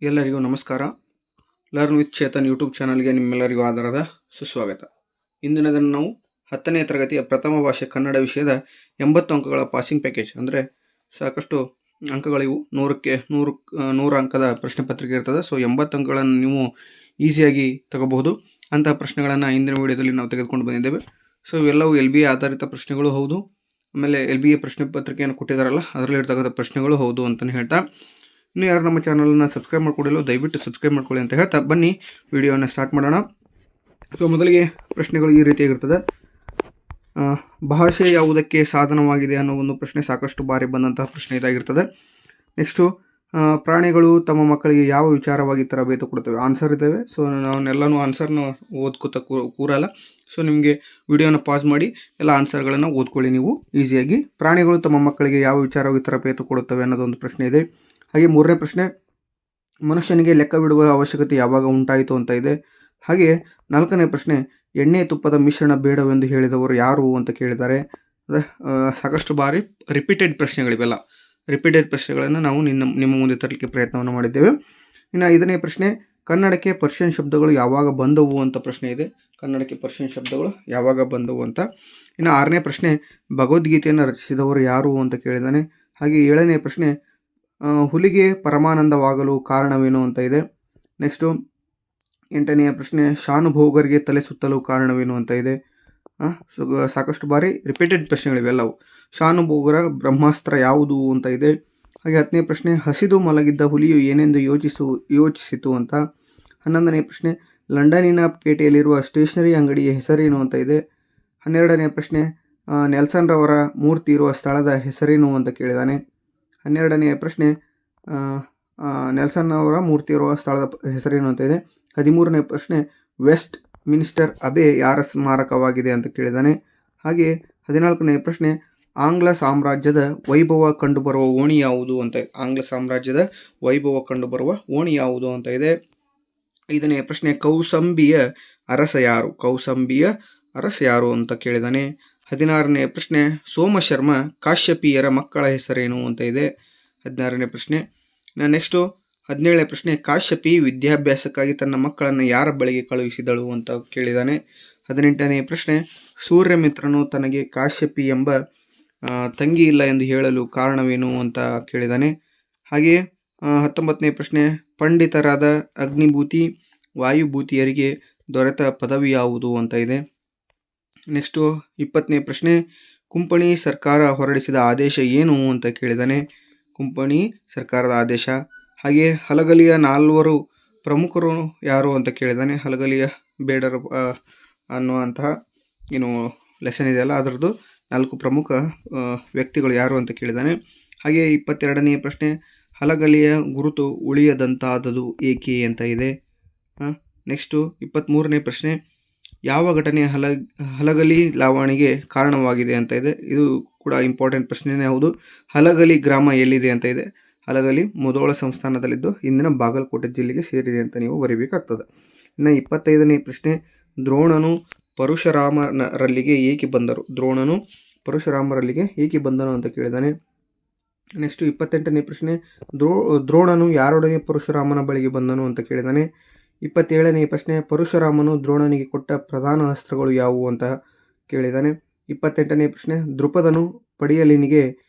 ಎಲ್ಲರಿಗೂ ನಮಸ್ಕಾರ. Learn with Chetan YouTube ಚಾನಲ್ಗೆ ನಿಮ್ಮೆಲ್ಲರಿಗೂ ಆಧಾರದ ಸುಸ್ವಾಗತ. ಇಂದಿನ ದಿನ ನಾವು 10ನೇ ತರಗತಿಯ ಪ್ರಥಮ ಭಾಷೆ ಕನ್ನಡ ವಿಷಯದ 80 ಅಂಕಗಳ ಪಾಸಿಂಗ್ ಪ್ಯಾಕೇಜ್ ಅಂದರೆ ಸಾಕಷ್ಟು ಅಂಕಗಳಿವು. 100 ಅಂಕದ ಪ್ರಶ್ನೆ ಪತ್ರಿಕೆ ಇರ್ತದೆ. ಸೊ 80 ಅಂಕಗಳನ್ನು ನೀವು ಈಸಿಯಾಗಿ ತಗೋಬಹುದು. ಅಂತಹ ಪ್ರಶ್ನೆಗಳನ್ನು ಇಂದಿನ ವಿಡಿಯೋದಲ್ಲಿ ನಾವು ತೆಗೆದುಕೊಂಡು ಬಂದಿದ್ದೇವೆ. ಸೊ ಇವೆಲ್ಲವೂ LBA ಆಧಾರಿತ ಪ್ರಶ್ನೆಗಳು ಹೌದು. ಆಮೇಲೆ LBA ಪ್ರಶ್ನೆ ಪತ್ರಿಕೆಯನ್ನು ಕೊಟ್ಟಿದ್ದಾರಲ್ಲ, ಅದರಲ್ಲಿ ಇರ್ತಕ್ಕಂಥ ಪ್ರಶ್ನೆಗಳು ಹೌದು ಅಂತಲೇ ಹೇಳ್ತಾ, ಇನ್ನು ಯಾರು ನಮ್ಮ ಚಾನಲನ್ನು ಸಬ್ಸ್ಕ್ರೈಬ್ ಮಾಡ್ಕೊಂಡಿಲ್ಲ ದಯವಿಟ್ಟು ಸಬ್ಸ್ಕ್ರೈಬ್ ಮಾಡ್ಕೊಳ್ಳಿ ಅಂತ ಹೇಳ್ತಾ ಬನ್ನಿ ವಿಡಿಯೋನ ಸ್ಟಾರ್ಟ್ ಮಾಡೋಣ. ಸೊ ಮೊದಲಿಗೆ ಪ್ರಶ್ನೆಗಳು ಈ ರೀತಿಯಾಗಿರ್ತದೆ. ಭಾಷೆ ಯಾವುದಕ್ಕೆ ಸಾಧನವಾಗಿದೆ ಅನ್ನೋ ಒಂದು ಪ್ರಶ್ನೆ ಸಾಕಷ್ಟು ಬಾರಿ ಬಂದಂತಹ ಪ್ರಶ್ನೆ ಇದಾಗಿರ್ತದೆ. ನೆಕ್ಸ್ಟು ಪ್ರಾಣಿಗಳು ತಮ್ಮ ಮಕ್ಕಳಿಗೆ ಯಾವ ವಿಚಾರವಾಗಿ ತರಬೇತಿ ಕೊಡ್ತವೆ? ಆನ್ಸರ್ ಇದ್ದಾವೆ. ಸೊ ನಾನೆಲ್ಲನೂ ಆನ್ಸರ್ನ ಓದ್ಕೋತ ಕೂರಲ್ಲ. ಸೊ ನಿಮಗೆ ವಿಡಿಯೋನ ಪಾಸ್ ಮಾಡಿ ಎಲ್ಲ ಆನ್ಸರ್ಗಳನ್ನು ಓದ್ಕೊಳ್ಳಿ ನೀವು ಈಸಿಯಾಗಿ. ಪ್ರಾಣಿಗಳು ತಮ್ಮ ಮಕ್ಕಳಿಗೆ ಯಾವ ವಿಚಾರವಾಗಿ ತರಬೇತಿ ಕೊಡುತ್ತವೆ ಅನ್ನೋದೊಂದು ಪ್ರಶ್ನೆ ಇದೆ. ಹಾಗೆ ಮೂರನೇ ಪ್ರಶ್ನೆ, ಮನುಷ್ಯನಿಗೆ ಲೆಕ್ಕವಿಡುವ ಅವಶ್ಯಕತೆ ಯಾವಾಗ ಉಂಟಾಯಿತು ಅಂತ ಇದೆ. ಹಾಗೆ 4ನೇ ಪ್ರಶ್ನೆ, ಎಣ್ಣೆ ತುಪ್ಪದ ಮಿಶ್ರಣ ಬೇಡವೆಂದು ಹೇಳಿದವರು ಯಾರು ಅಂತ ಕೇಳಿದ್ದಾರೆ. ಸಾಕಷ್ಟು ಬಾರಿ ರಿಪೀಟೆಡ್ ಪ್ರಶ್ನೆಗಳಿವೆಲ್ಲ. ರಿಪೀಟೆಡ್ ಪ್ರಶ್ನೆಗಳನ್ನು ನಾವು ನಿಮ್ಮ ಮುಂದೆ ತರಲಿಕ್ಕೆ ಪ್ರಯತ್ನವನ್ನು ಮಾಡಿದ್ದೇವೆ. ಇನ್ನು 5ನೇ ಪ್ರಶ್ನೆ, ಕನ್ನಡಕ್ಕೆ ಪರ್ಷಿಯನ್ ಶಬ್ದಗಳು ಯಾವಾಗ ಬಂದವು ಅಂತ ಪ್ರಶ್ನೆ ಇದೆ. ಕನ್ನಡಕ್ಕೆ ಪರ್ಷಿಯನ್ ಶಬ್ದಗಳು ಯಾವಾಗ ಬಂದವು ಅಂತ. ಇನ್ನು 6ನೇ ಪ್ರಶ್ನೆ, ಭಗವದ್ಗೀತೆಯನ್ನು ರಚಿಸಿದವರು ಯಾರು ಅಂತ ಕೇಳಿದ್ದಾನೆ. ಹಾಗೆ 7ನೇ ಪ್ರಶ್ನೆ, ಹುಲಿಗೆ ಪರಮಾನಂದವಾಗಲು ಕಾರಣವೇನು ಅಂತ ಇದೆ. ನೆಕ್ಸ್ಟು 8ನೆಯ ಪ್ರಶ್ನೆ, ಶಾನುಭೋಗರಿಗೆ ತಲೆ ಸುತ್ತಲು ಕಾರಣವೇನು ಅಂತ ಇದೆ. ಸಾಕಷ್ಟು ಬಾರಿ ರಿಪೀಟೆಡ್ ಪ್ರಶ್ನೆಗಳಿವೆಲ್ಲವು. ಶಾನುಭೋಗರ ಬ್ರಹ್ಮಾಸ್ತ್ರ ಯಾವುದು ಅಂತ ಇದೆ. ಹಾಗೆ 10ನೇ ಪ್ರಶ್ನೆ, ಹಸಿದು ಮಲಗಿದ್ದ ಹುಲಿಯು ಏನೆಂದು ಯೋಚಿಸಿತು ಅಂತ. 11ನೇ ಪ್ರಶ್ನೆ, ಲಂಡನ್ನಿನ ಪೇಟೆಯಲ್ಲಿರುವ ಸ್ಟೇಷನರಿ ಅಂಗಡಿಯ ಹೆಸರೇನು ಅಂತ ಇದೆ. 12ನೇ ಪ್ರಶ್ನೆ, ನೆಲ್ಸನ್ ರವರ ಮೂರ್ತಿ ಇರುವ ಸ್ಥಳದ ಹೆಸರೇನು ಅಂತ ಕೇಳಿದ್ದಾನೆ. 12ನೇ ಪ್ರಶ್ನೆ, ನೆಲ್ಸನ್ ಅವರ ಮೂರ್ತಿ ಇರುವ ಸ್ಥಳದ ಹೆಸರೇನು ಅಂತ ಇದೆ. 13ನೇ ಪ್ರಶ್ನೆ, ವೆಸ್ಟ್ ಮಿನಿಸ್ಟರ್ ಅಬೆ ಯಾರ ಸ್ಮಾರಕವಾಗಿದೆ ಅಂತ ಕೇಳಿದ್ದಾನೆ. ಹಾಗೆ 14ನೇ ಪ್ರಶ್ನೆ, ಆಂಗ್ಲ ಸಾಮ್ರಾಜ್ಯದ ವೈಭವ ಕಂಡುಬರುವ ಓಣಿ ಯಾವುದು ಅಂತ. ಆಂಗ್ಲ ಸಾಮ್ರಾಜ್ಯದ ವೈಭವ ಕಂಡುಬರುವ ಓಣಿ ಯಾವುದು ಅಂತ ಇದೆ. 5ನೇ ಪ್ರಶ್ನೆ, ಕೌಸಂಬಿಯ ಅರಸ ಯಾರು? ಕೌಸಂಬಿಯ ಅರಸ ಯಾರು ಅಂತ ಕೇಳಿದ್ದಾನೆ. 16ನೇ ಪ್ರಶ್ನೆ, ಸೋಮಶರ್ಮ ಕಾಶ್ಯಪಿಯರ ಮಕ್ಕಳ ಹೆಸರೇನು ಅಂತ ಇದೆ. 16ನೇ ಪ್ರಶ್ನೆ. ನೆಕ್ಸ್ಟು 17ನೇ ಪ್ರಶ್ನೆ, ಕಾಶ್ಯಪಿ ವಿದ್ಯಾಭ್ಯಾಸಕ್ಕಾಗಿ ತನ್ನ ಮಕ್ಕಳನ್ನು ಯಾರ ಬಳಿಗೆ ಕಳುಹಿಸಿದಳು ಅಂತ ಕೇಳಿದ್ದಾನೆ. 18ನೇ ಪ್ರಶ್ನೆ, ಸೂರ್ಯಮಿತ್ರನು ತನಗೆ ಕಾಶ್ಯಪಿ ಎಂಬ ತಂಗಿ ಇಲ್ಲ ಎಂದು ಹೇಳಲು ಕಾರಣವೇನು ಅಂತ ಕೇಳಿದ್ದಾನೆ. ಹಾಗೆಯೇ 19ನೇ ಪ್ರಶ್ನೆ, ಪಂಡಿತರಾದ ಅಗ್ನಿಭೂತಿ ವಾಯುಭೂತಿಯರಿಗೆ ದೊರೆತ ಪದವಿ ಯಾವುದು ಅಂತ ಇದೆ. ನೆಕ್ಸ್ಟು 20ನೇ ಪ್ರಶ್ನೆ, ಕುಂಪಣಿ ಸರ್ಕಾರ ಹೊರಡಿಸಿದ ಆದೇಶ ಏನು ಅಂತ ಕೇಳಿದ್ದಾನೆ. ಕುಂಪಣಿ ಸರ್ಕಾರದ ಆದೇಶ. ಹಾಗೆ ಹಲಗಲಿಯ 4 ಪ್ರಮುಖರು ಯಾರು ಅಂತ ಕೇಳಿದ್ದಾನೆ. ಹಲಗಲಿಯ ಬೇಡರ ಅನ್ನುವಂತಹ ಏನು ಲೆಸನ್ ಇದೆಯಲ್ಲ ಅದರದ್ದು 4 ಪ್ರಮುಖ ವ್ಯಕ್ತಿಗಳು ಯಾರು ಅಂತ ಕೇಳಿದ್ದಾನೆ. ಹಾಗೆ 22ನೇ ಪ್ರಶ್ನೆ, ಹಲಗಲಿಯ ಗುರುತು ಉಳಿಯದಂತಾದದು ಏಕೆ ಅಂತ ಇದೆ. ನೆಕ್ಸ್ಟು 23ನೇ ಪ್ರಶ್ನೆ, ಯಾವ ಘಟನೆ ಹಲಗಲಿ ಲಾವಣಿಗೆ ಕಾರಣವಾಗಿದೆ ಅಂತ ಇದೆ. ಇದು ಕೂಡ ಇಂಪಾರ್ಟೆಂಟ್ ಪ್ರಶ್ನೆನೇ ಹೌದು. ಹಲಗಲಿ ಗ್ರಾಮ ಎಲ್ಲಿದೆ ಅಂತ ಇದೆ. ಹಲಗಲಿ ಮುಧೋಳ ಸಂಸ್ಥಾನದಲ್ಲಿದ್ದು ಇಂದಿನ ಬಾಗಲಕೋಟೆ ಜಿಲ್ಲೆಗೆ ಸೇರಿದೆ ಅಂತ ನೀವು ಬರೀಬೇಕಾಗ್ತದೆ. ಇನ್ನು 25ನೇ ಪ್ರಶ್ನೆ, ದ್ರೋಣನು ಪರಶುರಾಮರಲ್ಲಿಗೆ ಏಕೆ ಬಂದರು? ದ್ರೋಣನು ಪರಶುರಾಮರಲ್ಲಿಗೆ ಏಕೆ ಬಂದನು ಅಂತ ಕೇಳಿದ್ದಾನೆ. ನೆಕ್ಸ್ಟು 28ನೇ ಪ್ರಶ್ನೆ, ದ್ರೋಣನು ಯಾರೊಡನೆ ಪರಶುರಾಮನ ಬಳಿಗೆ ಬಂದನು ಅಂತ ಕೇಳಿದ್ದಾನೆ. 27ನೇ ಪ್ರಶ್ನೆ, ಪರಶುರಾಮನು ದ್ರೋಣನಿಗೆ ಕೊಟ್ಟ ಪ್ರಧಾನ ಅಸ್ತ್ರಗಳು ಯಾವುವು ಅಂತ ಕೇಳಿದ್ದಾನೆ. 28ನೇ ಪ್ರಶ್ನೆ, ದೃಪದನು ಪಡಿಯಲಿನಿಗೆ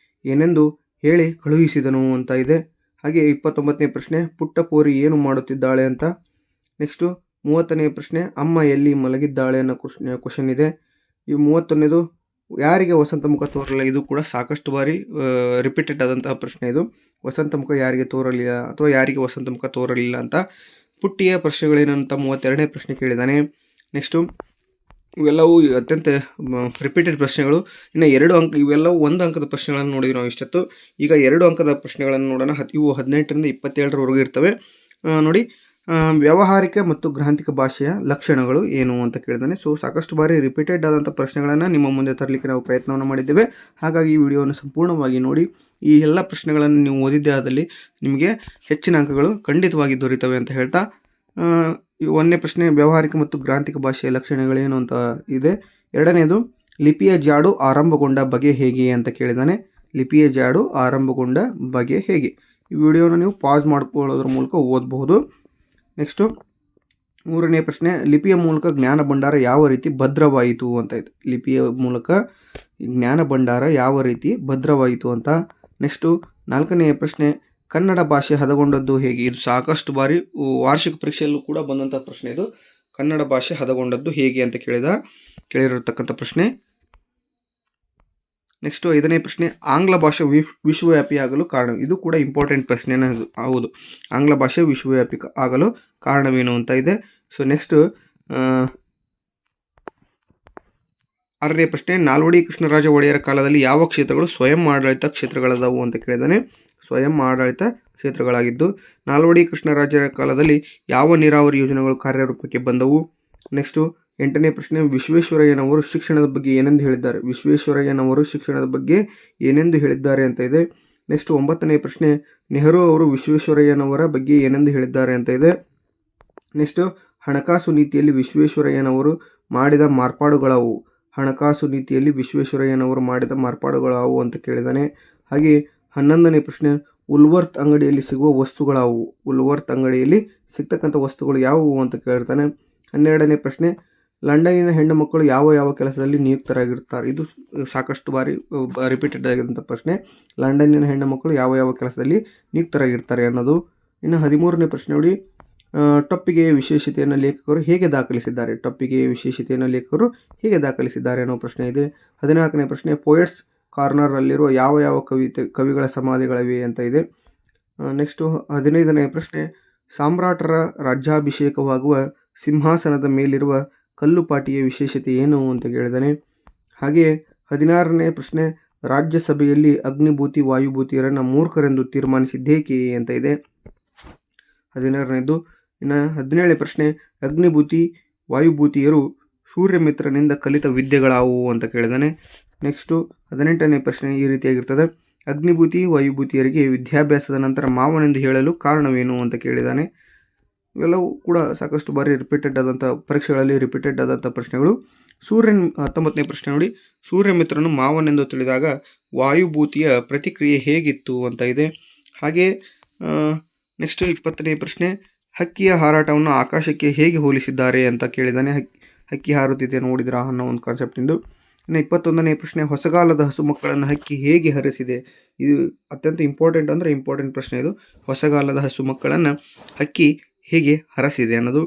ಏನೆಂದು ಹೇಳಿ ಕಳುಹಿಸಿದನು ಅಂತ ಇದೆ. ಹಾಗೆ 29ನೇ ಪ್ರಶ್ನೆ, ಪುಟ್ಟ ಪೋರಿ ಏನು ಮಾಡುತ್ತಿದ್ದಾಳೆ ಅಂತ. ನೆಕ್ಸ್ಟು 30ನೇ ಪ್ರಶ್ನೆ, ಅಮ್ಮ ಎಲ್ಲಿ ಮಲಗಿದ್ದಾಳೆ ಅನ್ನೋ ಕ್ವಶನ್ ಇದೆ. ಈ 31ನೇದು, ಯಾರಿಗೆ ವಸಂತ ಮುಖ ತೋರಲಿಲ್ಲ? ಇದು ಕೂಡ ಸಾಕಷ್ಟು ಬಾರಿ ರಿಪೀಟೆಡ್ ಆದಂತಹ ಪ್ರಶ್ನೆ ಇದು. ವಸಂತ ಮುಖ ಯಾರಿಗೆ ತೋರಲಿಲ್ಲ ಅಥವಾ ಯಾರಿಗೆ ವಸಂತ ಮುಖ ತೋರಲಿಲ್ಲ ಅಂತ. ಪುಟ್ಟಿಯ ಪ್ರಶ್ನೆಗಳೇನಂತ 32ನೇ ಪ್ರಶ್ನೆ ಕೇಳಿದ್ದಾನೆ. ನೆಕ್ಸ್ಟು ಇವೆಲ್ಲವೂ ಅತ್ಯಂತ ರಿಪೀಟೆಡ್ ಪ್ರಶ್ನೆಗಳು. ಇನ್ನು 2 ಅಂಕ ಇವೆಲ್ಲವೂ 1 ಅಂಕದ ಪ್ರಶ್ನೆಗಳನ್ನು ನೋಡಿದ್ವಿ ನಾವು ಇಷ್ಟೊತ್ತು. ಈಗ 2 ಅಂಕದ ಪ್ರಶ್ನೆಗಳನ್ನು ನೋಡೋಣ. ಇವು 18ರಿಂದ 27ರವರೆಗೂ ಇರ್ತವೆ ನೋಡಿ. ವ್ಯಾವಹಾರಿಕ ಮತ್ತು ಗ್ರಾಂಥಿಕ ಭಾಷೆಯ ಲಕ್ಷಣಗಳು ಏನು ಅಂತ ಕೇಳಿದ್ದಾನೆ. ಸೊ ಸಾಕಷ್ಟು ಬಾರಿ ರಿಪೀಟೆಡ್ ಆದಂಥ ಪ್ರಶ್ನೆಗಳನ್ನು ನಿಮ್ಮ ಮುಂದೆ ತರಲಿಕ್ಕೆ ನಾವು ಪ್ರಯತ್ನವನ್ನು ಮಾಡಿದ್ದೇವೆ. ಹಾಗಾಗಿ ಈ ವಿಡಿಯೋವನ್ನು ಸಂಪೂರ್ಣವಾಗಿ ನೋಡಿ. ಈ ಎಲ್ಲ ಪ್ರಶ್ನೆಗಳನ್ನು ನೀವು ಓದಿದ್ದೇ ಆದಲ್ಲಿ ನಿಮಗೆ ಹೆಚ್ಚಿನ ಅಂಕಗಳು ಖಂಡಿತವಾಗಿ ದೊರೀತವೆ ಅಂತ ಹೇಳ್ತಾ, 1ನೇ ಪ್ರಶ್ನೆ, ವ್ಯಾವಹಾರಿಕ ಮತ್ತು ಗ್ರಾಂಥಿಕ ಭಾಷೆಯ ಲಕ್ಷಣಗಳೇನು ಅಂತ ಇದೆ. 2ನೇದು, ಲಿಪಿಯ ಜಾಡು ಆರಂಭಗೊಂಡ ಬಗೆ ಹೇಗೆ ಅಂತ ಕೇಳಿದ್ದಾನೆ. ಲಿಪಿಯ ಜಾಡು ಆರಂಭಗೊಂಡ ಬಗೆ ಹೇಗೆ. ಈ ವಿಡಿಯೋನ ನೀವು ಪಾಸ್ ಮಾಡ್ಕೊಳ್ಳೋದ್ರ ಮೂಲಕ ಓದಬಹುದು. ನೆಕ್ಸ್ಟು 3ನೇ ಪ್ರಶ್ನೆ, ಲಿಪಿಯ ಮೂಲಕ ಜ್ಞಾನ ಭಂಡಾರ ಯಾವ ರೀತಿ ಭದ್ರವಾಯಿತು ಅಂತ ಇದೆ. ಲಿಪಿಯ ಮೂಲಕ ಜ್ಞಾನ ಭಂಡಾರ ಯಾವ ರೀತಿ ಭದ್ರವಾಯಿತು ಅಂತ. ನೆಕ್ಸ್ಟು 4ನೇ ಪ್ರಶ್ನೆ, ಕನ್ನಡ ಭಾಷೆ ಹದಗೊಂಡದ್ದು ಹೇಗೆ. ಇದು ಸಾಕಷ್ಟು ಬಾರಿ ವಾರ್ಷಿಕ ಪರೀಕ್ಷೆಯಲ್ಲೂ ಕೂಡ ಬಂದಂಥ ಪ್ರಶ್ನೆ ಇದು. ಕನ್ನಡ ಭಾಷೆ ಹದಗೊಂಡದ್ದು ಹೇಗೆ ಅಂತ ಕೇಳಿರತಕ್ಕಂಥ ಪ್ರಶ್ನೆ. ನೆಕ್ಸ್ಟು 5ನೇ ಪ್ರಶ್ನೆ, ಆಂಗ್ಲ ಭಾಷೆ ವಿಶ್ವವ್ಯಾಪಿ ಆಗಲು ಕಾರಣ. ಇದು ಕೂಡ ಇಂಪಾರ್ಟೆಂಟ್ ಪ್ರಶ್ನೆನೇ ಹೌದು. ಆಂಗ್ಲ ಭಾಷೆ ವಿಶ್ವವ್ಯಾಪಿ ಆಗಲು ಕಾರಣವೇನು ಅಂತ ಇದೆ. ಸೊ ನೆಕ್ಸ್ಟು 6ನೇ ಪ್ರಶ್ನೆ, ನಾಲ್ವಡಿ ಕೃಷ್ಣರಾಜ ಒಡೆಯರ ಕಾಲದಲ್ಲಿ ಯಾವ ಕ್ಷೇತ್ರಗಳು ಸ್ವಯಂ ಆಡಳಿತ ಕ್ಷೇತ್ರಗಳದವು ಅಂತ ಕೇಳಿದಾನೆ. ಸ್ವಯಂ ಆಡಳಿತ ಕ್ಷೇತ್ರಗಳಾಗಿದ್ದು, ನಾಲ್ವಡಿ ಕೃಷ್ಣರಾಜರ ಕಾಲದಲ್ಲಿ ಯಾವ ನೀರಾವರಿ ಯೋಜನೆಗಳು ಕಾರ್ಯರೂಪಕ್ಕೆ ಬಂದವು. ನೆಕ್ಸ್ಟು 8ನೇ ಪ್ರಶ್ನೆ, ವಿಶ್ವೇಶ್ವರಯ್ಯನವರು ಶಿಕ್ಷಣದ ಬಗ್ಗೆ ಏನೆಂದು ಹೇಳಿದ್ದಾರೆ. ವಿಶ್ವೇಶ್ವರಯ್ಯನವರು ಶಿಕ್ಷಣದ ಬಗ್ಗೆ ಏನೆಂದು ಹೇಳಿದ್ದಾರೆ ಅಂತ ಇದೆ. ನೆಕ್ಸ್ಟ್ 9ನೇ ಪ್ರಶ್ನೆ, ನೆಹರು ಅವರು ವಿಶ್ವೇಶ್ವರಯ್ಯನವರ ಬಗ್ಗೆ ಏನೆಂದು ಹೇಳಿದ್ದಾರೆ ಅಂತ ಇದೆ. ನೆಕ್ಸ್ಟು ಹಣಕಾಸು ನೀತಿಯಲ್ಲಿ ವಿಶ್ವೇಶ್ವರಯ್ಯನವರು ಮಾಡಿದ ಮಾರ್ಪಾಡುಗಳವು. ಹಣಕಾಸು ನೀತಿಯಲ್ಲಿ ವಿಶ್ವೇಶ್ವರಯ್ಯನವರು ಮಾಡಿದ ಮಾರ್ಪಾಡುಗಳವು ಅಂತ ಕೇಳಿದ್ದಾನೆ. ಹಾಗೆ 11ನೇ ಪ್ರಶ್ನೆ, ಉಲ್ವರ್ತ್ ಅಂಗಡಿಯಲ್ಲಿ ಸಿಗುವ ವಸ್ತುಗಳಾವು. ಉಲ್ವರ್ತ್ ಅಂಗಡಿಯಲ್ಲಿ ಸಿಗ್ತಕ್ಕಂಥ ವಸ್ತುಗಳು ಯಾವುವು ಅಂತ ಕೇಳ್ತಾನೆ. 12ನೇ ಪ್ರಶ್ನೆ, ಲಂಡನ್ನಿನ ಹೆಣ್ಣು ಮಕ್ಕಳು ಯಾವ ಕೆಲಸದಲ್ಲಿ ನಿಯುಕ್ತರಾಗಿರ್ತಾರೆ. ಇದು ಸಾಕಷ್ಟು ಬಾರಿ ರಿಪೀಟೆಡ್ ಆಗಿರುವಂಥ ಪ್ರಶ್ನೆ. ಲಂಡನ್ನಿನ ಹೆಣ್ಣು ಮಕ್ಕಳು ಯಾವ ಕೆಲಸದಲ್ಲಿ ನಿಯುಕ್ತರಾಗಿರ್ತಾರೆ ಅನ್ನೋದು. ಇನ್ನು 13ನೇ ಪ್ರಶ್ನೆ ನೋಡಿ, ಟೊಪ್ಪಿಗೆಯ ವಿಶೇಷತೆಯನ್ನು ಲೇಖಕರು ಹೇಗೆ ದಾಖಲಿಸಿದ್ದಾರೆ. ಟೊಪ್ಪಿಗೆಯ ವಿಶೇಷತೆಯನ್ನು ಲೇಖಕರು ಹೇಗೆ ದಾಖಲಿಸಿದ್ದಾರೆ ಅನ್ನೋ ಪ್ರಶ್ನೆ ಇದೆ. 14ನೇ ಪ್ರಶ್ನೆ, ಪೋಯಟ್ಸ್ ಕಾರ್ನರಲ್ಲಿರುವ ಯಾವ ಕವಿಗಳ ಸಮಾಧಿಗಳಿವೆ ಅಂತ ಇದೆ. ನೆಕ್ಸ್ಟು 15ನೇ ಪ್ರಶ್ನೆ, ಸಾಮ್ರಾಟರ ರಾಜ್ಯಾಭಿಷೇಕವಾಗುವ ಸಿಂಹಾಸನದ ಮೇಲಿರುವ ಕಲ್ಲುಪಾಟಿಯ ವಿಶೇಷತೆ ಏನು ಅಂತ ಕೇಳಿದಾನೆ. ಹಾಗೆಯೇ 16ನೇ ಪ್ರಶ್ನೆ, ರಾಜ್ಯಸಭೆಯಲ್ಲಿ ಅಗ್ನಿಭೂತಿ ವಾಯುಭೂತಿಯರನ್ನು ಮೂರ್ಖರೆಂದು ತೀರ್ಮಾನಿಸಿದ್ದೇಕೆ ಅಂತ ಇದೆ. 16ನೇದು. ಇನ್ನು 17ನೇ ಪ್ರಶ್ನೆ, ಅಗ್ನಿಭೂತಿ ವಾಯುಭೂತಿಯರು ಸೂರ್ಯಮಿತ್ರನಿಂದ ಕಲಿತ ವಿದ್ಯೆಗಳಾವುವು ಅಂತ ಕೇಳಿದಾನೆ. ನೆಕ್ಸ್ಟು 18ನೇ ಪ್ರಶ್ನೆ ಈ ರೀತಿಯಾಗಿರ್ತದೆ, ಅಗ್ನಿಭೂತಿ ವಾಯುಭೂತಿಯರಿಗೆ ವಿದ್ಯಾಭ್ಯಾಸದ ನಂತರ ಮಾವನೆಂದು ಹೇಳಲು ಕಾರಣವೇನು ಅಂತ ಕೇಳಿದ್ದಾನೆ. ಇವೆಲ್ಲವೂ ಕೂಡ ಸಾಕಷ್ಟು ಬಾರಿ ರಿಪೀಟೆಡ್ ಆದಂಥ ಪರೀಕ್ಷೆಗಳಲ್ಲಿ ರಿಪೀಟೆಡ್ ಆದಂಥ ಪ್ರಶ್ನೆಗಳು. 19ನೇ ಪ್ರಶ್ನೆ ನೋಡಿ, ಸೂರ್ಯಮಿತ್ರನು ಮಾವನೆಂದು ತಿಳಿದಾಗ ವಾಯುಭೂತಿಯ ಪ್ರತಿಕ್ರಿಯೆ ಹೇಗಿತ್ತು ಅಂತ ಇದೆ. ಹಾಗೆ ನೆಕ್ಸ್ಟ್ 20ನೇ ಪ್ರಶ್ನೆ, ಹಕ್ಕಿಯ ಹಾರಾಟವನ್ನು ಆಕಾಶಕ್ಕೆ ಹೇಗೆ ಹೋಲಿಸಿದ್ದಾರೆ ಅಂತ ಕೇಳಿದ್ದಾನೆ. ಹಕ್ಕಿ ಹಾರುತ್ತಿದೆ ನೋಡಿದ್ರಾ ಅನ್ನೋ ಒಂದು ಕಾನ್ಸೆಪ್ಟಿಂದು. ಇನ್ನು 21ನೇ ಪ್ರಶ್ನೆ, ಹೊಸಗಾಲದ ಹಸು ಮಕ್ಕಳನ್ನು ಹಕ್ಕಿ ಹೇಗೆ ಹರಿಸಿದೆ. ಇದು ಅತ್ಯಂತ ಇಂಪಾರ್ಟೆಂಟ್ ಪ್ರಶ್ನೆ ಇದು. ಹೊಸಗಾಲದ ಹಸು ಮಕ್ಕಳನ್ನು ಹಕ್ಕಿ ಹೇಗೆ ಹರಸಿದೆ ಅನ್ನೋದು.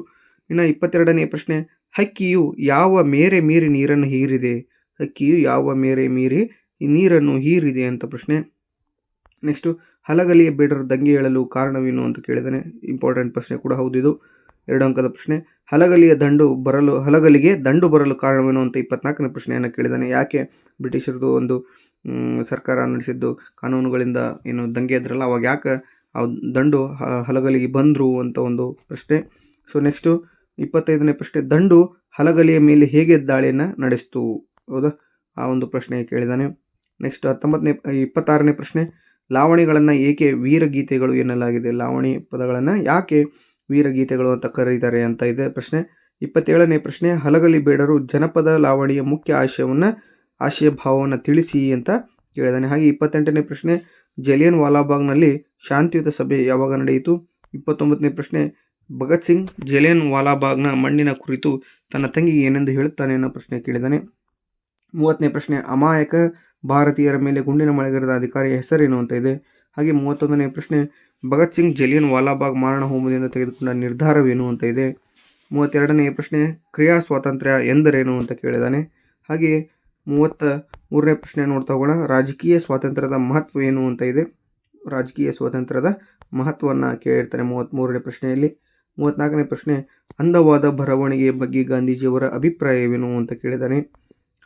ಇನ್ನು 22ನೇ ಪ್ರಶ್ನೆ, ಹಕ್ಕಿಯು ಯಾವ ಮೇರೆ ಮೀರಿ ನೀರನ್ನು ಹೀರಿದೆ. ಹಕ್ಕಿಯು ಯಾವ ಮೇರೆ ಮೀರಿ ನೀರನ್ನು ಹೀರಿದೆ ಅಂತ ಪ್ರಶ್ನೆ. ನೆಕ್ಸ್ಟು, ಹಲಗಲಿಯ ಬೇಡರು ದಂಗೆ ಏಳಲು ಕಾರಣವೇನು ಅಂತ ಕೇಳಿದಾನೆ. ಇಂಪಾರ್ಟೆಂಟ್ ಪ್ರಶ್ನೆ ಕೂಡ ಹೌದು ಇದು. 2 ಅಂಕದ ಪ್ರಶ್ನೆ. ಹಲಗಲಿಗೆ ದಂಡು ಬರಲು ಕಾರಣವೇನು ಅಂತ 24ನೇ ಪ್ರಶ್ನೆಯನ್ನು ಕೇಳಿದಾನೆ. ಯಾಕೆ ಬ್ರಿಟಿಷರದು ಒಂದು ಸರ್ಕಾರ ನಡೆಸಿದ್ದು ಕಾನೂನುಗಳಿಂದ ಏನು ದಂಗೆ ಇದ್ರಲ್ಲ ಅವಾಗ ಯಾಕೆ ಆ ದಂಡು ಹಲಗಲಿಗೆ ಬಂದರು ಅಂತ ಒಂದು ಪ್ರಶ್ನೆ. ಸೊ ನೆಕ್ಸ್ಟು 25ನೇ ಪ್ರಶ್ನೆ, ದಂಡು ಹಲಗಲಿಯ ಮೇಲೆ ಹೇಗೆ ದಾಳಿಯನ್ನು ನಡೆಸ್ತು. ಹೌದಾ, ಆ ಒಂದು ಪ್ರಶ್ನೆ ಕೇಳಿದಾನೆ. ನೆಕ್ಸ್ಟ್ 26ನೇ ಪ್ರಶ್ನೆ, ಲಾವಣಿಗಳನ್ನು ಏಕೆ ವೀರಗೀತೆಗಳು ಎನ್ನಲಾಗಿದೆ. ಲಾವಣಿ ಪದಗಳನ್ನು ಯಾಕೆ ವೀರಗೀತೆಗಳು ಅಂತ ಕರೀತಾರೆ ಅಂತ ಇದೆ ಪ್ರಶ್ನೆ. 27ನೇ ಪ್ರಶ್ನೆ, ಹಲಗಲಿ ಬೇಡರು ಜನಪದ ಲಾವಣಿಯ ಮುಖ್ಯ ಆಶಯ ಭಾವವನ್ನು ತಿಳಿಸಿ ಅಂತ ಕೇಳಿದಾನೆ. ಹಾಗೆ 28ನೇ ಪ್ರಶ್ನೆ, ಜಲಿಯನ್ ವಾಲಾಬಾಗ್ನಲ್ಲಿ ಶಾಂತಿಯುತ ಸಭೆ ಯಾವಾಗ ನಡೆಯಿತು. 29ನೇ ಪ್ರಶ್ನೆ, ಭಗತ್ ಸಿಂಗ್ ಜಲಿಯನ್ ವಾಲಾಬಾಗ್ನ ಮಣ್ಣಿನ ಕುರಿತು ತನ್ನ ತಂಗಿಗೆ ಏನೆಂದು ಹೇಳುತ್ತಾನೆ ಅನ್ನೋ ಪ್ರಶ್ನೆ ಕೇಳಿದಾನೆ. 30ನೇ ಪ್ರಶ್ನೆ, ಅಮಾಯಕ ಭಾರತೀಯರ ಮೇಲೆ ಗುಂಡಿನ ಮಳೆಗರೆದ ಅಧಿಕಾರಿಯ ಹೆಸರೇನು ಅಂತ ಇದೆ. ಹಾಗೆ 31ನೇ ಪ್ರಶ್ನೆ, ಭಗತ್ ಸಿಂಗ್ ಜಲಿಯನ್ ವಾಲಾಬಾಗ್ ಮಾರಣ ಹೋಮದಿಂದ ತೆಗೆದುಕೊಂಡ ನಿರ್ಧಾರವೇನು ಅಂತ ಇದೆ. 32ನೇ ಪ್ರಶ್ನೆ, ಕ್ರಿಯಾ ಸ್ವಾತಂತ್ರ್ಯ ಎಂದರೇನು ಅಂತ ಕೇಳಿದಾನೆ. ಹಾಗೆ 33ನೇ ಪ್ರಶ್ನೆ ನೋಡ್ತಾ ಹೋಗೋಣ, ರಾಜಕೀಯ ಸ್ವಾತಂತ್ರ್ಯದ ಮಹತ್ವ ಏನು ಅಂತ ಇದೆ. ರಾಜಕೀಯ ಸ್ವಾತಂತ್ರ್ಯದ ಮಹತ್ವವನ್ನು ಕೇಳಿರ್ತಾನೆ 33ನೇ ಪ್ರಶ್ನೆಯಲ್ಲಿ. 34ನೇ ಪ್ರಶ್ನೆ, ಅಂದವಾದ ಬರವಣಿಗೆಯ ಬಗ್ಗೆ ಗಾಂಧೀಜಿಯವರ ಅಭಿಪ್ರಾಯವೇನು ಅಂತ ಕೇಳಿದಾನೆ.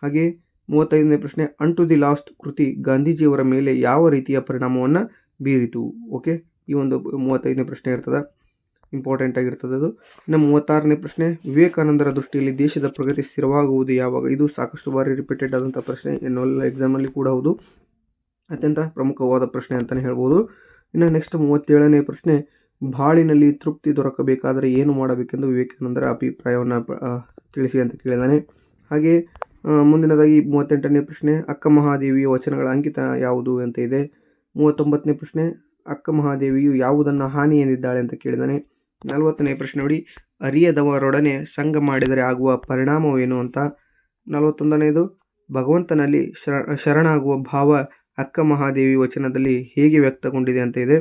ಹಾಗೆ 35ನೇ ಪ್ರಶ್ನೆ, ಅಂಟು ದಿ ಲಾಸ್ಟ್ ಕೃತಿ ಗಾಂಧೀಜಿಯವರ ಮೇಲೆ ಯಾವ ರೀತಿಯ ಪರಿಣಾಮವನ್ನು ಬೀರಿತು. ಓಕೆ, ಈ ಒಂದು 35ನೇ ಪ್ರಶ್ನೆ ಇರ್ತದೆ, ಇಂಪಾರ್ಟೆಂಟ್ ಆಗಿರ್ತದೆ ಅದು. ಇನ್ನು 36ನೇ ಪ್ರಶ್ನೆ, ವಿವೇಕಾನಂದರ ದೃಷ್ಟಿಯಲ್ಲಿ ದೇಶದ ಪ್ರಗತಿ ಸ್ಥಿರವಾಗುವುದು ಯಾವಾಗ. ಇದು ಸಾಕಷ್ಟು ಬಾರಿ ರಿಪೀಟೆಡ್ ಆದಂಥ ಪ್ರಶ್ನೆ, ಎನ್ನುವಲ್ ಎಕ್ಸಾಮಲ್ಲಿ ಕೂಡ ಹೌದು, ಅತ್ಯಂತ ಪ್ರಮುಖವಾದ ಪ್ರಶ್ನೆ ಅಂತಲೇ ಹೇಳ್ಬೋದು. ಇನ್ನು ನೆಕ್ಸ್ಟ್ 37ನೇ ಪ್ರಶ್ನೆ, ಬಾಳಿನಲ್ಲಿ ತೃಪ್ತಿ ದೊರಕಬೇಕಾದರೆ ಏನು ಮಾಡಬೇಕೆಂದು ವಿವೇಕಾನಂದರ ಅಭಿಪ್ರಾಯವನ್ನು ತಿಳಿಸಿ ಅಂತ ಕೇಳಿದಾನೆ. ಹಾಗೆ ಮುಂದಿನದಾಗಿ 38ನೇ ಪ್ರಶ್ನೆ, ಅಕ್ಕ ಮಹಾದೇವಿಯ ವಚನಗಳ ಅಂಕಿತ ಯಾವುದು ಅಂತ ಇದೆ. 39ನೇ ಪ್ರಶ್ನೆ, ಅಕ್ಕ ಮಹಾದೇವಿಯು ಯಾವುದನ್ನು ಹಾನಿ ಎಂದಿದ್ದಾಳೆ ಅಂತ ಕೇಳಿದ್ದಾನೆ. 40ನೇ ಪ್ರಶ್ನೆ ನೋಡಿ, ಅರಿಯದವರೊಡನೆ ಸಂಘ ಮಾಡಿದರೆ ಆಗುವ ಪರಿಣಾಮವೇನು ಅಂತ. 41ನೇದು, ಭಗವಂತನಲ್ಲಿ ಶರಣಾಗುವ ಭಾವ ಅಕ್ಕ ಮಹಾದೇವಿ ವಚನದಲ್ಲಿ ಹೇಗೆ ವ್ಯಕ್ತಗೊಂಡಿದೆ ಅಂತ ಇದೆ.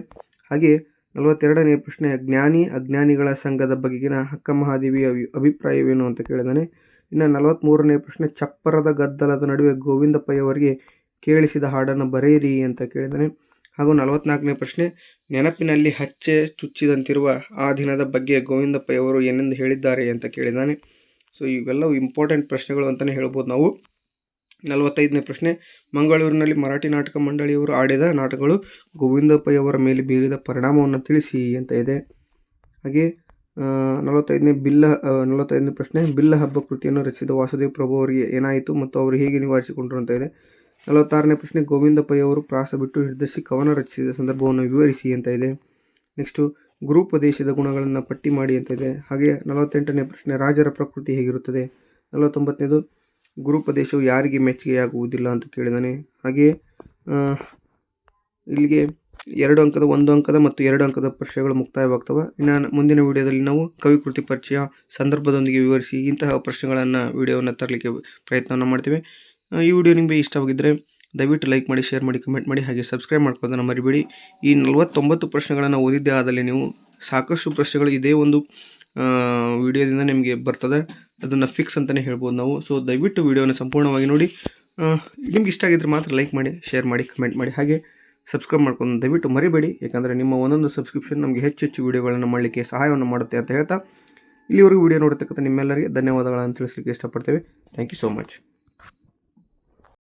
ಹಾಗೆ 42ನೇ ಪ್ರಶ್ನೆ, ಜ್ಞಾನಿ ಅಜ್ಞಾನಿಗಳ ಸಂಘದ ಬಗೆಗಿನ ಅಕ್ಕ ಮಹಾದೇವಿಯ ಅಭಿಪ್ರಾಯವೇನು ಅಂತ ಕೇಳಿದ್ದಾನೆ. ಇನ್ನು 43ನೇ ಪ್ರಶ್ನೆ, ಚಪ್ಪರದ ಗದ್ದಲದ ನಡುವೆ ಗೋವಿಂದ ಪೈಯವರಿಗೆ ಕೇಳಿಸಿದ ಹಾಡನ್ನು ಬರೆಯಿರಿ ಅಂತ ಕೇಳಿದ್ದಾನೆ. ಹಾಗೂ 44ನೇ ಪ್ರಶ್ನೆ, ನೆನಪಿನಲ್ಲಿ ಹಚ್ಚೆ ಚುಚ್ಚಿದಂತಿರುವ ಆ ದಿನದ ಬಗ್ಗೆ ಗೋವಿಂದ ಪೈಯವರು ಏನೆಂದು ಹೇಳಿದ್ದಾರೆ ಅಂತ ಕೇಳಿದ್ದಾನೆ. ಸೊ ಇವೆಲ್ಲವೂ ಇಂಪಾರ್ಟೆಂಟ್ ಪ್ರಶ್ನೆಗಳು ಅಂತಲೇ ಹೇಳ್ಬೋದು ನಾವು. 45ನೇ ಪ್ರಶ್ನೆ, ಮಂಗಳೂರಿನಲ್ಲಿ ಮರಾಠಿ ನಾಟಕ ಮಂಡಳಿಯವರು ಆಡಿದ ನಾಟಕಗಳು ಗೋವಿಂದ ಪೈಯವರ ಮೇಲೆ ಬೀರಿದ ಪರಿಣಾಮವನ್ನು ತಿಳಿಸಿ ಅಂತ ಇದೆ. ಹಾಗೆ 45ನೇ ಪ್ರಶ್ನೆ, ಬಿಲ್ಲ ಹಬ್ಬ ಕೃತಿಯನ್ನು ರಚಿಸಿದ ವಾಸುದೇವ ಪ್ರಭು ಅವರಿಗೆ ಏನಾಯಿತು ಮತ್ತು ಅವರು ಹೇಗೆ ನಿವಾರಿಸಿಕೊಂಡರು ಅಂತ ಇದೆ. 46ನೇ ಪ್ರಶ್ನೆ, ಗೋವಿಂದ ಪೈಯವರು ಪ್ರಾಸ ಬಿಟ್ಟು ನಿರ್ಧರಿಸಿ ಕವನ ರಚಿಸಿದ ಸಂದರ್ಭವನ್ನು ವಿವರಿಸಿ ಅಂತ ಇದೆ. ನೆಕ್ಸ್ಟು ಗುರುಪದೇಶದ ಗುಣಗಳನ್ನು ಪಟ್ಟಿ ಮಾಡಿ ಅಂತ ಇದೆ. ಹಾಗೆ 48ನೇ ಪ್ರಶ್ನೆ, ರಾಜರ ಪ್ರಕೃತಿ ಹೇಗಿರುತ್ತದೆ. 49ನೇದು, ಗುರುಪದೇಶವು ಯಾರಿಗೆ ಮೆಚ್ಚುಗೆಯಾಗುವುದಿಲ್ಲ ಅಂತ ಕೇಳಿದ್ದಾನೆ. ಹಾಗೆ ಇಲ್ಲಿಗೆ 2 ಅಂಕದ 1 ಅಂಕದ ಮತ್ತು 2 ಅಂಕದ ಪ್ರಶ್ನೆಗಳು ಮುಕ್ತಾಯವಾಗ್ತವೆ. ಇನ್ನು ಮುಂದಿನ ವಿಡಿಯೋದಲ್ಲಿ ನಾವು ಕವಿಕೃತಿ ಪರಿಚಯ ಸಂದರ್ಭದೊಂದಿಗೆ ವಿವರಿಸಿ ಇಂತಹ ಪ್ರಶ್ನೆಗಳನ್ನು ವಿಡಿಯೋವನ್ನು ತರಲಿಕ್ಕೆ ಪ್ರಯತ್ನವನ್ನು ಮಾಡ್ತೀವಿ. ಈ ವಿಡಿಯೋ ನಿಮಗೆ ಇಷ್ಟವಾಗಿದ್ದರೆ ದಯವಿಟ್ಟು ಲೈಕ್ ಮಾಡಿ, ಶೇರ್ ಮಾಡಿ, ಕಮೆಂಟ್ ಮಾಡಿ, ಹಾಗೆ ಸಬ್ಸ್ಕ್ರೈಬ್ ಮಾಡ್ಕೊಳ್ಳೋದನ್ನು ಮರಿಬೇಡಿ. ಈ 49 ಪ್ರಶ್ನೆಗಳನ್ನು ಓದಿದ್ದೇ ಆದಲ್ಲಿ ನೀವು ಸಾಕಷ್ಟು ಪ್ರಶ್ನೆಗಳು ಇದೇ ಒಂದು ವಿಡಿಯೋದಿಂದ ನಿಮಗೆ ಬರ್ತದೆ. ಅದನ್ನು ಫಿಕ್ಸ್ ಅಂತಲೇ ಹೇಳ್ಬೋದು ನಾವು. ಸೊ ದಯವಿಟ್ಟು ವಿಡಿಯೋನ ಸಂಪೂರ್ಣವಾಗಿ ನೋಡಿ. ನಿಮ್ಗೆ ಇಷ್ಟ ಆಗಿದ್ದರೆ ಮಾತ್ರ ಲೈಕ್ ಮಾಡಿ, ಶೇರ್ ಮಾಡಿ, ಕಮೆಂಟ್ ಮಾಡಿ, ಹಾಗೆ ಸಬ್ಸ್ಕ್ರೈಬ್ ಮಾಡ್ಕೊಂಡು ದಯವಿಟ್ಟು ಮರಿಬೇಡಿ. ಯಾಕಂದರೆ ನಿಮ್ಮ ಒಂದೊಂದು ಸಬ್ಸ್ಕ್ರಿಪ್ಷನ್ ನಮಗೆ ಹೆಚ್ಚು ವಿಡಿಯೋಗಳನ್ನು ಮಾಡಲಿಕ್ಕೆ ಸಹಾಯವನ್ನು ಮಾಡುತ್ತೆ ಅಂತ ಹೇಳ್ತಾ ಇಲ್ಲಿವರೆಗೂ ವಿಡಿಯೋ ನೋಡತಕ್ಕಂಥ ನಿಮ್ಮೆಲ್ಲರಿಗೆ ಧನ್ಯವಾದಗಳನ್ನು ತಿಳಿಸಲಿಕ್ಕೆ ಇಷ್ಟಪಡ್ತೇವೆ. Thank you so much.